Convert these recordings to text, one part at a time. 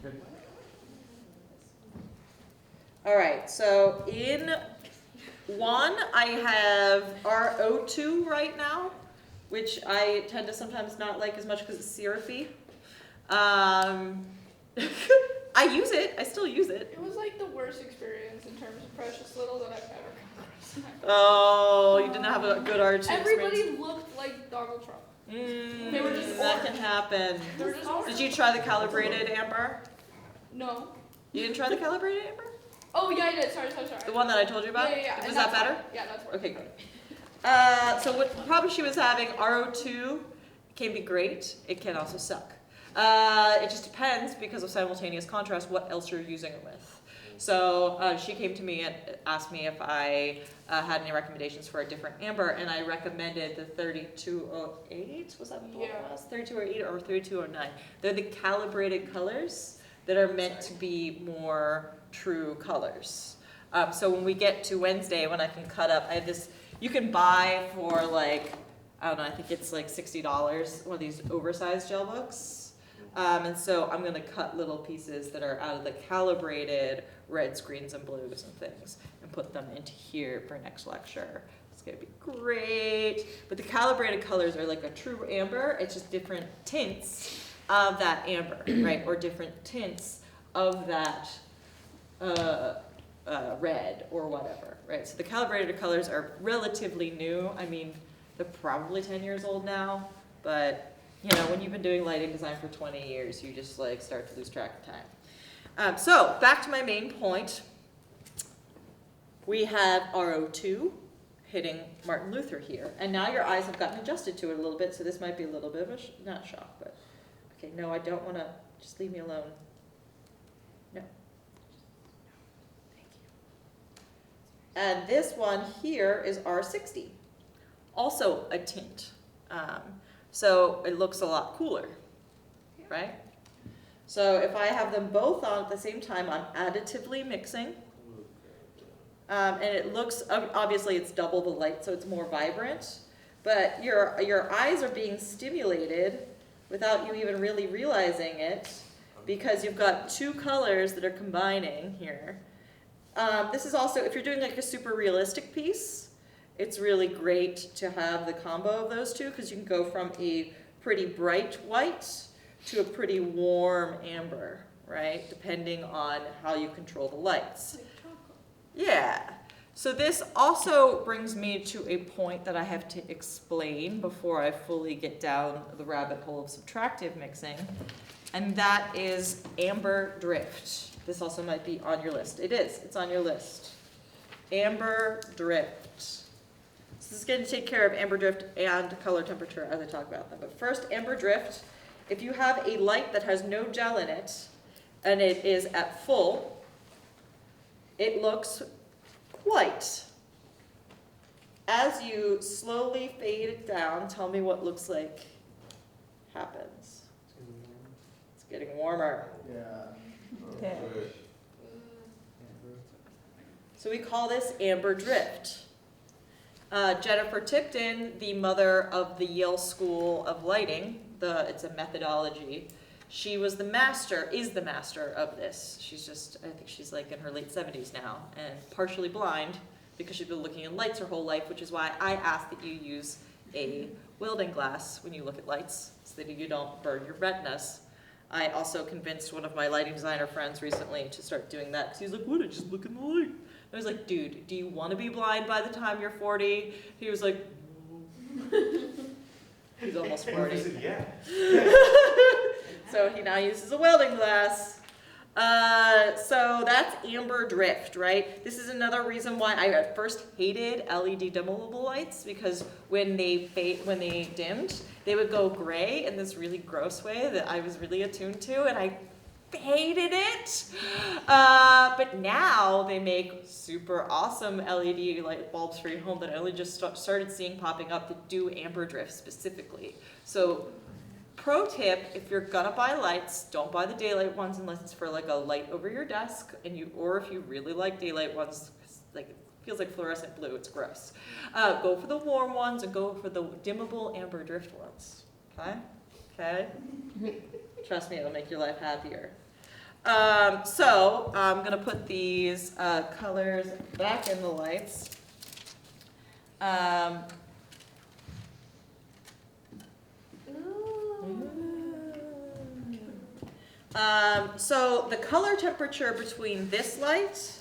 Good. All right, so in one, I have RO2 right now, which I tend to sometimes not like as much because it's syrupy. I use it. I still use it. It was like the worst experience in terms of Precious Little that I've ever come across. Oh, you didn't have a good R2 Everybody experience. looked like Donald Trump. They were just that orange. can happen. They were just Did you try the Calibrated Amber? No. You didn't try the Calibrated Amber? Oh yeah, I did. Sorry. The one that I told you about? Yeah. Was And that that's better? fine. Yeah, that's working. Okay, good. So what problem she was having, RO2 can be great. It can also suck. It just depends, because of simultaneous contrast, what else you're using it with. So she came to me and asked me if I had any recommendations for a different amber, and I recommended the 3208. Was that what it was? 3208 or 3209. They're the Calibrated Colors that are meant to be more true colors. So when we get to Wednesday, when I can cut up, I have this, you can buy for like, I don't know, I think it's like $60, one of these oversized gel books. And so I'm going to cut little pieces that are out of the calibrated reds, greens, and blues and things and put them into here for next lecture. It's going to be great. But the calibrated colors are like a true amber. It's just different tints of that amber, right? Or different tints of that red or whatever, right? So the calibrated colors are relatively new. I mean, they're probably 10 years old now, but you know, when you've been doing lighting design for 20 years, you just like start to lose track of time. So back to my main point. We have RO2 hitting Martin Luther here, and now your eyes have gotten adjusted to it a little bit, so this might be a little bit of a, not a shock, but okay, no, I don't want to, just leave me alone. No. Thank you. And this one here is R60, also a tint. So it looks a lot cooler, right? So if I have them both on at the same time, I'm additively mixing. And it looks, obviously it's double the light, so it's more vibrant. But your eyes are being stimulated without you even really realizing it, because you've got two colors that are combining here. This is also, if you're doing like a super realistic piece, it's really great to have the combo of those two, because you can go from a pretty bright white to a pretty warm amber, right? Depending on how you control the lights. Yeah. So this also brings me to a point that I have to explain before I fully get down the rabbit hole of subtractive mixing, and that is amber drift. This also might be on your list. It is. It's on your list. Amber drift. This is going to take care of amber drift and color temperature as I talk about them. But first, amber drift, if you have a light that has no gel in it and it is at full, it looks white. As you slowly fade it down, tell me what looks like happens. It's getting warmer. Yeah. Okay. So we call this amber drift. Jennifer Tipton, the mother of the Yale School of Lighting, it's a methodology, she was the master, is the master of this. She's just, I think she's like in her late 70s now, and partially blind because she's been looking at lights her whole life, which is why I ask that you use a welding glass when you look at lights, so that you don't burn your retinas. I also convinced one of my lighting designer friends recently to start doing that, because he's like, what, I just look in the light. I was like, dude, do you want to be blind by the time you're 40? He was like, no. He's almost 40. I said, yeah. So he now uses a welding glass. So that's amber drift, right? This is another reason why I at first hated LED dimmable lights, because when they dimmed, they would go gray in this really gross way that I was really attuned to, and I hated it. But now they make super awesome LED light bulbs for your home that I only just started seeing popping up that do amber drift specifically. So pro tip, if you're gonna buy lights, don't buy the daylight ones unless it's for like a light over your desk, or if you really like daylight ones, like it feels like fluorescent blue, it's gross. Go for the warm ones and go for the dimmable amber drift ones, okay? Trust me, it'll make your life happier. So I'm gonna put these colors back in the lights. So the color temperature between this light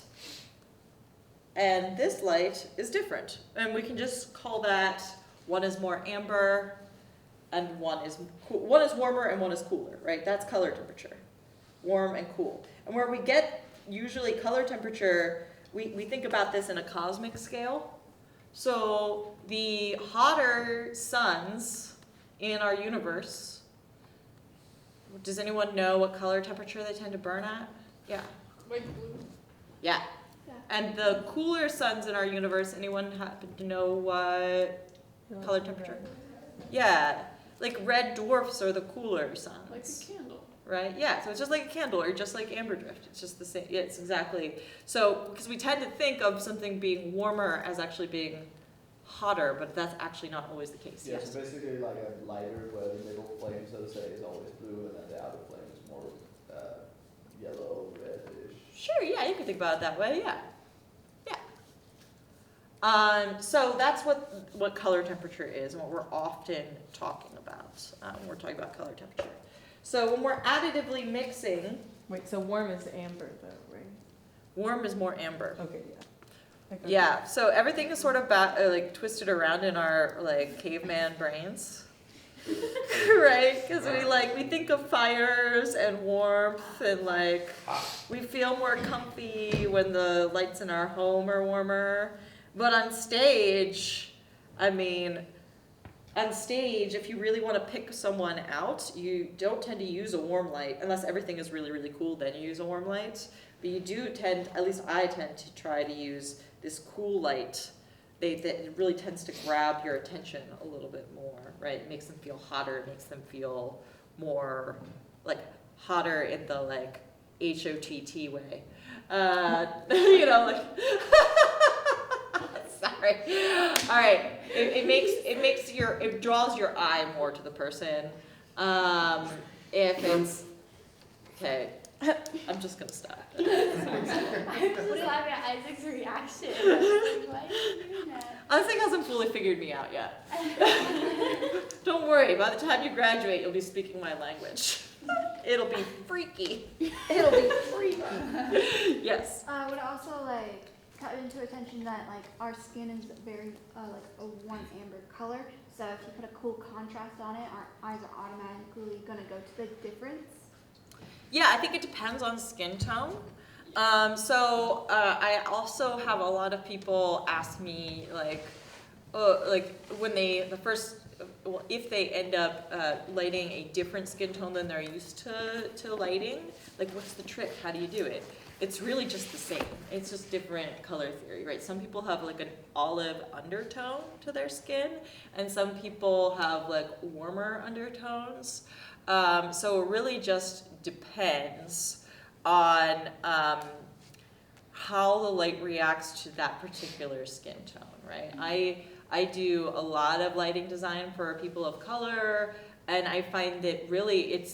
and this light is different. And we can just call that one is more amber and one is warmer and one is cooler, right? That's color temperature, warm and cool. And where we get usually color temperature, we think about this in a cosmic scale. So the hotter suns in our universe, does anyone know what color temperature they tend to burn at? Yeah. Like blue. Yeah. Yeah. And the cooler suns in our universe, anyone happen to know what color temperature? Yeah. Like red dwarfs are the cooler suns. Like a candle. Right? Yeah. So it's just like a candle or just like amber drift. It's just the same. Yeah, it's exactly. So, because we tend to think of something being warmer as actually being hotter, but that's actually not always the case. Yeah, Yes. so basically like a lighter where the middle flame, so to say, is always blue, and then the outer flame is more yellow, reddish. Sure, yeah, you can think about it that way, yeah. Yeah. So that's what color temperature is and what we're often talking about when we're talking about color temperature. So when we're additively mixing, Wait, so warm is amber though, right? warm is more amber. Okay, yeah. Okay. Yeah, so everything is sort of like twisted around in our like caveman brains. Right? Because we think of fires and warmth and like we feel more comfy when the lights in our home are warmer. But on stage, if you really want to pick someone out, you don't tend to use a warm light unless everything is really, really cool, then you use a warm light. But you do tend, at least I tend to try to use this cool light that really tends to grab your attention a little bit more, right? It makes them feel hotter, it makes them feel more like hotter in the like HOTT way. You know, like sorry. All right. It draws your eye more to the person. If it's okay, I'm just gonna stop. I'm just laughing at Isaac's reaction. I was like, why are you doing that? Honestly, hasn't fully figured me out yet. Don't worry. By the time you graduate, you'll be speaking my language. It'll be freaky. It'll be freaky. Yes. Would it also like cut into attention that like our skin is very like a warm amber color, so if you put a cool contrast on it, our eyes are automatically gonna go to the difference? Yeah, I think it depends on skin tone. I also have a lot of people ask me if they end up lighting a different skin tone than they're used to lighting, like what's the trick? How do you do it? It's really just the same. It's just different color theory, right? Some people have like an olive undertone to their skin, and some people have like warmer undertones. So it really just depends on how the light reacts to that particular skin tone, right? I do a lot of lighting design for people of color, and I find that really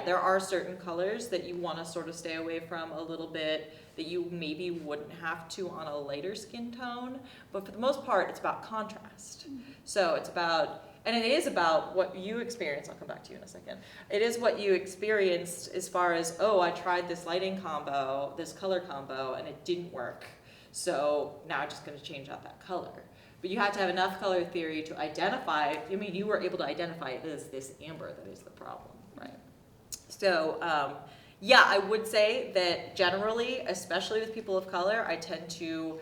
there are certain colors that you want to sort of stay away from a little bit that you maybe wouldn't have to on a lighter skin tone, but for the most part it's about contrast. So it's about, and it is about what you experience. I'll come back to you in a second. It is what you experienced as far as, oh, I tried this lighting combo, this color combo, and it didn't work. So now I'm just going to change out that color. But you have to have enough color theory to identify, you were able to identify it as this amber that is the problem, right? So, I would say that generally, especially with people of color, I tend to,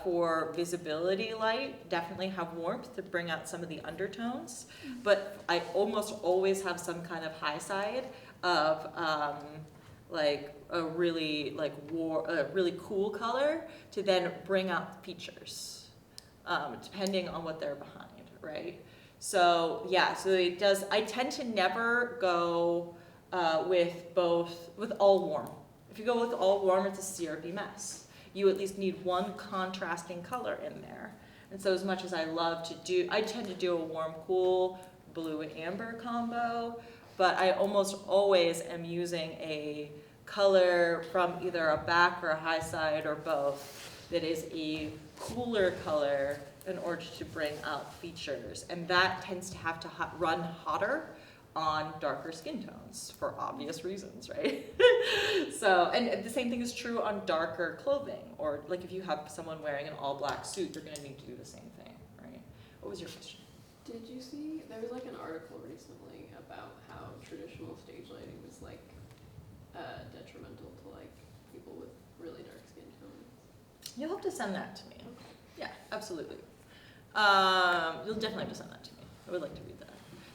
for visibility light, definitely have warmth to bring out some of the undertones. But I almost always have some kind of high side of a really cool color to then bring out the features, depending on what they're behind, right? So it does. I tend to never go with all warm. If you go with all warm, it's a CRP mess. You at least need one contrasting color in there. And so as much as I love to do, I tend to do a warm, cool, blue and amber combo, but I almost always am using a color from either a back or a high side or both that is a cooler color in order to bring out features. And that tends to have to run hotter on darker skin tones for obvious reasons, right? So, and the same thing is true on darker clothing, or like if you have someone wearing an all black suit, you're gonna need to do the same thing, right? What was your question? Did you see, there was like an article recently about how traditional stage lighting was like detrimental to like people with really dark skin tones. You'll have to send that to me. Okay. Yeah, absolutely. You'll definitely have to send that to me. I would like to read that.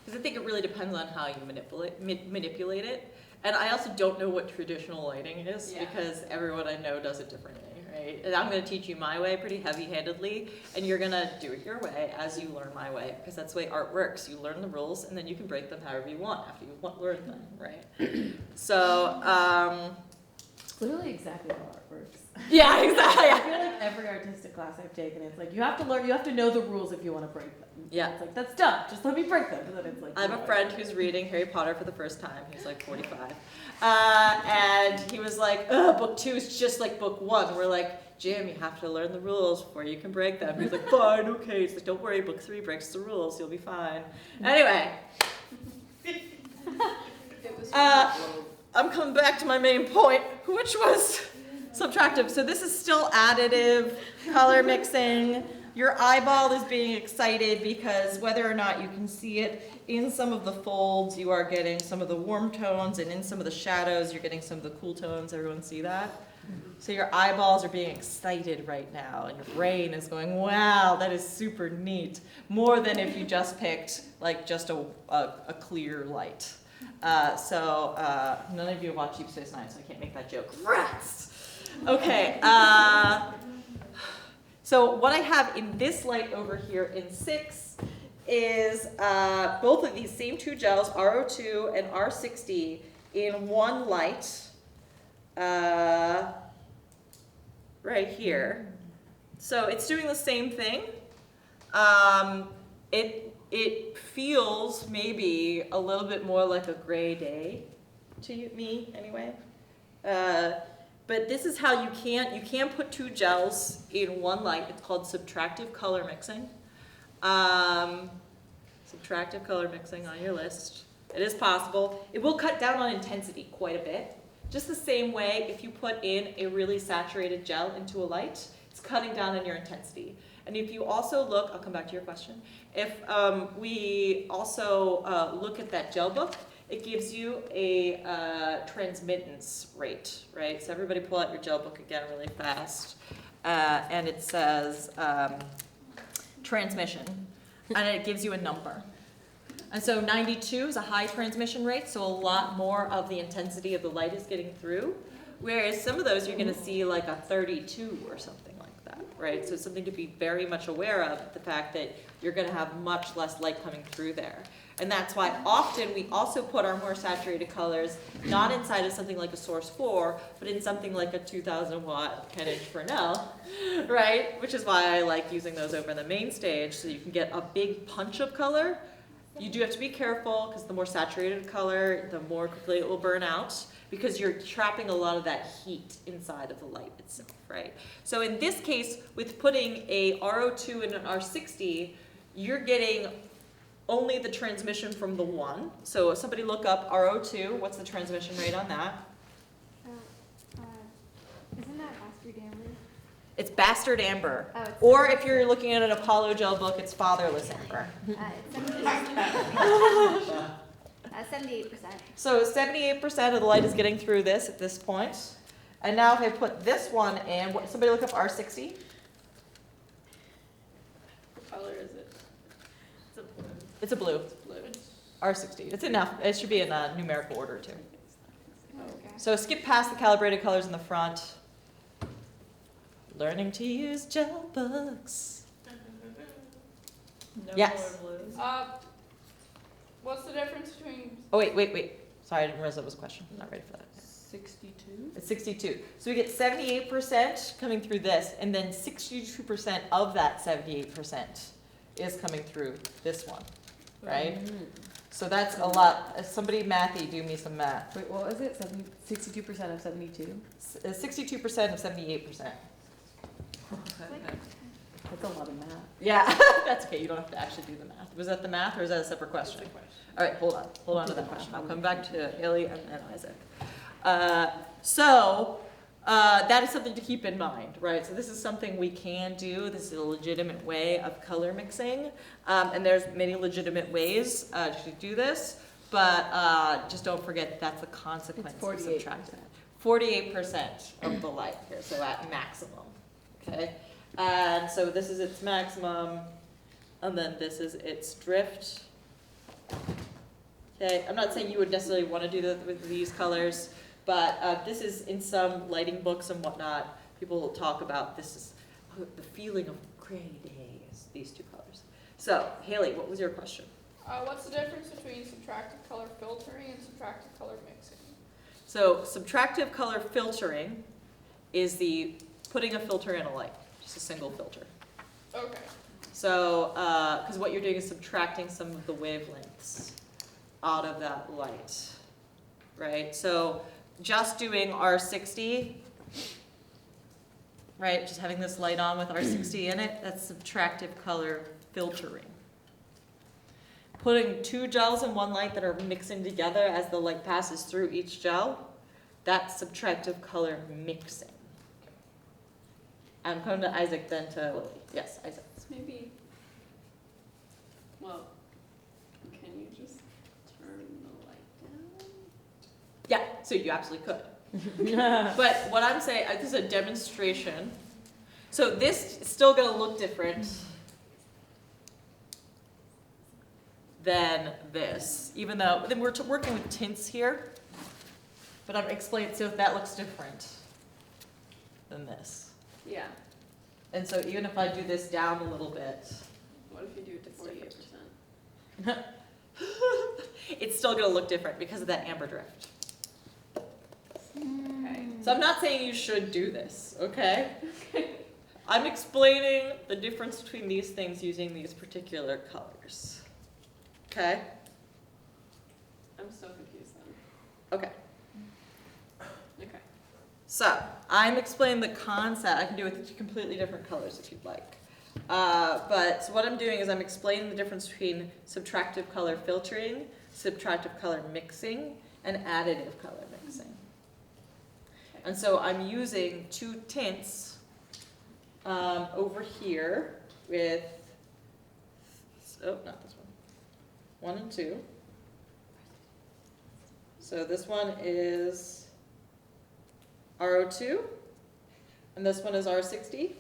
Because I think it really depends on how you manipulate it. And I also don't know what traditional lighting is, Yeah. because everyone I know does it differently, right? And I'm going to teach you my way pretty heavy-handedly, and you're going to do it your way as you learn my way, because that's the way art works. You learn the rules, and then you can break them however you want after you've learned them, right? So, It's literally exactly how art works. yeah, exactly. I feel like every artistic class I've taken, it's like you have to learn, you have to know the rules if you want to break them. Yeah. And it's like, that's dumb, just let me break them. And then it's like, I have a no. friend who's reading Harry Potter for the first time. He's like 45. And he was like, ugh, book 2 is just like book 1. We're like, Jim, you have to learn the rules before you can break them. He's like, fine, okay. He's like, don't worry, book 3 breaks the rules. You'll be fine. Anyway, It was I'm coming back to my main point, which was subtractive. So this is still additive, color mixing. Your eyeball is being excited because whether or not you can see it, in some of the folds you are getting some of the warm tones, and in some of the shadows you're getting some of the cool tones. Everyone see that? So your eyeballs are being excited right now, and your brain is going, wow, that is super neat. More than if you just picked like just a clear light. None of you have watched Deep Space Nine, so I can't make that joke. Rats! Okay, so what I have in this light over here in 6 is both of these same 2 gels, R02 and R60, in one light, right here. So it's doing the same thing. It feels maybe a little bit more like a gray day to me, anyway. But this is how you can put 2 gels in one light. It's called subtractive color mixing. Subtractive color mixing on your list. It is possible. It will cut down on intensity quite a bit. Just the same way if you put in a really saturated gel into a light, it's cutting down on your intensity. And if you also look, I'll come back to your question, if we also look at that gel book, it gives you a transmittance rate, right? So everybody pull out your gel book again really fast. And it says transmission, and it gives you a number. And so 92 is a high transmission rate, so a lot more of the intensity of the light is getting through. Whereas some of those you're going to see like a 32 or something like that, right? So it's something to be very much aware of, the fact that you're going to have much less light coming through there. And that's why often we also put our more saturated colors not inside of something like a Source 4, but in something like a 2000 watt 10-inch Fresnel, right? Which is why I like using those over the main stage, so you can get a big punch of color. You do have to be careful, because the more saturated color, the more quickly it will burn out, because you're trapping a lot of that heat inside of the light itself, right? So in this case, with putting a R02 and an R60, you're getting only the transmission from the one. So if somebody look up R02, what's the transmission rate on that? Isn't that Bastard Amber? It's Bastard Amber. Oh, it's Or if you're looking at an Apollo gel book, it's Fatherless Amber. It's 78%. So 78% of the light is getting through this at this point. And now if I put this one in, somebody look up R60. What color is it? It's a blue. Blue. R60. It's enough. It should be in a numerical order too. Okay. So skip past the calibrated colors in the front. Learning to use gel books. No Yes. more blues. What's the difference between? Oh wait. Sorry, I didn't realize that was a question. I'm not ready for that. 62? It's 62. So we get 78% coming through this, and then 62% of that 78% is coming through this one, right? So that's a lot. Somebody mathy, do me some math. Wait, what was it? 62% of 72? 62% of 78%. That's a lot of math. Yeah, that's okay. You don't have to actually do the math. Was that the math or is that a separate question? That's a question. All right, hold on to that question. I'll come back to Haley and Isaac. So that is something to keep in mind, right? So this is something we can do. This is a legitimate way of color mixing, and there's many legitimate ways to do this. But just don't forget that's the consequence of subtractive. 48% of the light here, so at maximum. Okay, and so this is its maximum, and then this is its drift. Okay, I'm not saying you would necessarily want to do that with these colors, but this is in some lighting books and whatnot, people will talk about this is the feeling of gray days, these two colors. So, Haley, what was your question? What's the difference between subtractive color filtering and subtractive color mixing? So, subtractive color filtering is the putting a filter in a light, just a single filter. Okay. So, because what you're doing is subtracting some of the wavelengths out of that light, right? So just doing R60, right? Just having this light on with R60 in it, that's subtractive color filtering. Putting two gels in one light that are mixing together as the light passes through each gel, that's subtractive color mixing. I'm coming to Isaac, then to Lily. Yes, Isaac. Maybe, well, can you just turn the light down? Yeah, so you absolutely could. But what I'm saying, this is a demonstration. So this is still going to look different than this, even though then we're working with tints here. But I'm explaining, so that looks different than this. Yeah, And so even if I do this down a little bit, what if you do it to It's 48%? it's still going to look different because of that amber drift. Okay. So I'm not saying you should do this, okay? I'm explaining the difference between these things using these particular colors. Okay? I'm so confused then. Okay. Okay. So, I'm explaining the concept. I can do it with completely different colors if you'd like. But so what I'm doing is I'm explaining the difference between subtractive color filtering, subtractive color mixing, and additive color mixing. And so I'm using two tints over here with, oh, not this one, 1 and 2. So this one is R02, and this one is R60.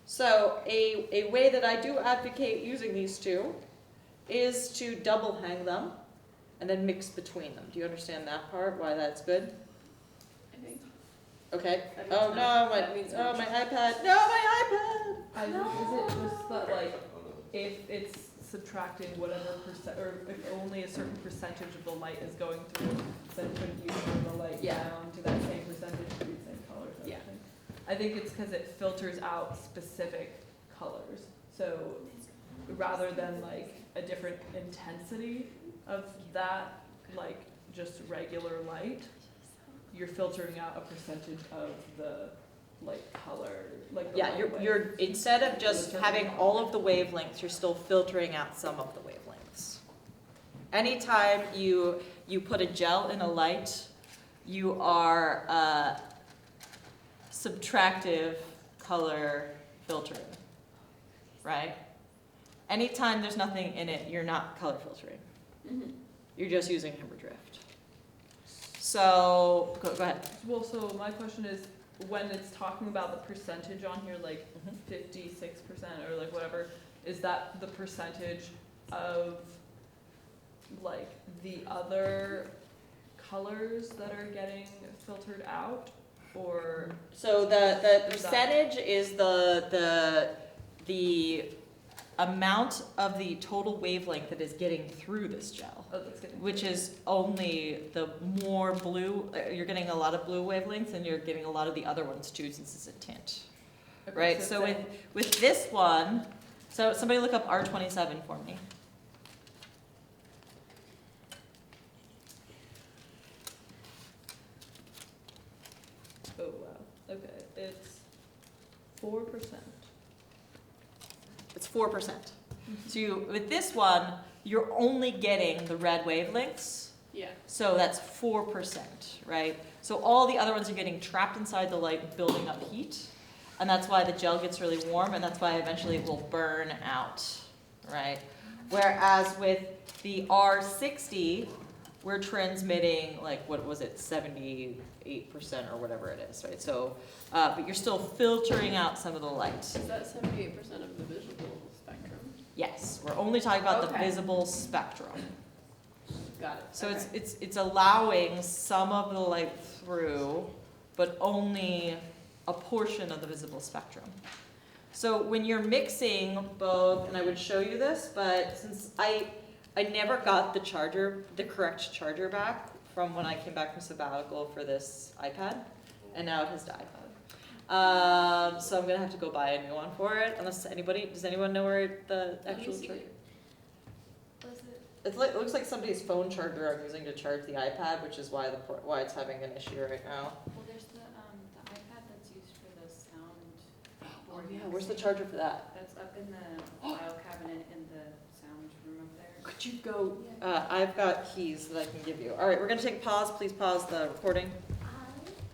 So a way that I do advocate using these two is to double hang them and then mix between them. Do you understand that part, why that's good? I think. Okay. That means Oh no, that means my no. iPad. No, my iPad! Is it just that, like, if it's subtracting whatever percent, or if only a certain percentage of the light is going through, then couldn't you turn the light Yeah. down to that same percentage to be the same color? Sort Yeah. of thing? I think it's because it filters out specific colors. So rather than like a different intensity of that, like just regular light, you're filtering out a percentage of the like color, like the Yeah, light you're waves. instead of just having all of the wavelengths, you're still filtering out some of the wavelengths. Anytime you put a gel in a light, you are subtractive color filtering, right? Anytime there's nothing in it, you're not color filtering. Mm-hmm. You're just using amber drift. So, go ahead. Well, so my question is, when it's talking about the percentage on here, like Mhm. 56% or like whatever, is that the percentage of like the other colors that are getting filtered out, or So the percentage is the amount of the total wavelength that is getting through this gel, oh, that's getting which is only the more blue, you're getting a lot of blue wavelengths and you're getting a lot of the other ones too since it's a tint, okay, right? so So with this one, so somebody look up R27 for me. Oh, wow, okay, it's 4%. It's 4%. So you, with this one, you're only getting the red wavelengths. Yeah. So that's 4%, right? So all the other ones are getting trapped inside the light and building up heat. And that's why the gel gets really warm, and that's why eventually it will burn out, right? Whereas with the R60, we're transmitting, like, what was it, 78% or whatever it is, right? So, but you're still filtering out some of the light. Is that 78% of the visible spectrum? Yes, we're only talking about the Okay. visible spectrum. Got it. So Okay. it's allowing some of the light through, but only a portion of the visible spectrum. So when you're mixing both, and I would show you this, but since I never got the correct charger back from when I came back from sabbatical for this iPad, and now it has died. So I'm gonna have to go buy a new one for it, unless does anyone know where the actual see charger? it. It looks like somebody's phone charger I'm using to charge the iPad, which is why why it's having an issue right now. Well, there's the iPad that's used for the sound. Oh yeah, where's the charger for that? That's up in the file cabinet in the sound room over there. Could you go? I've got keys that I can give you. All right, we're gonna take a pause. Please pause the recording.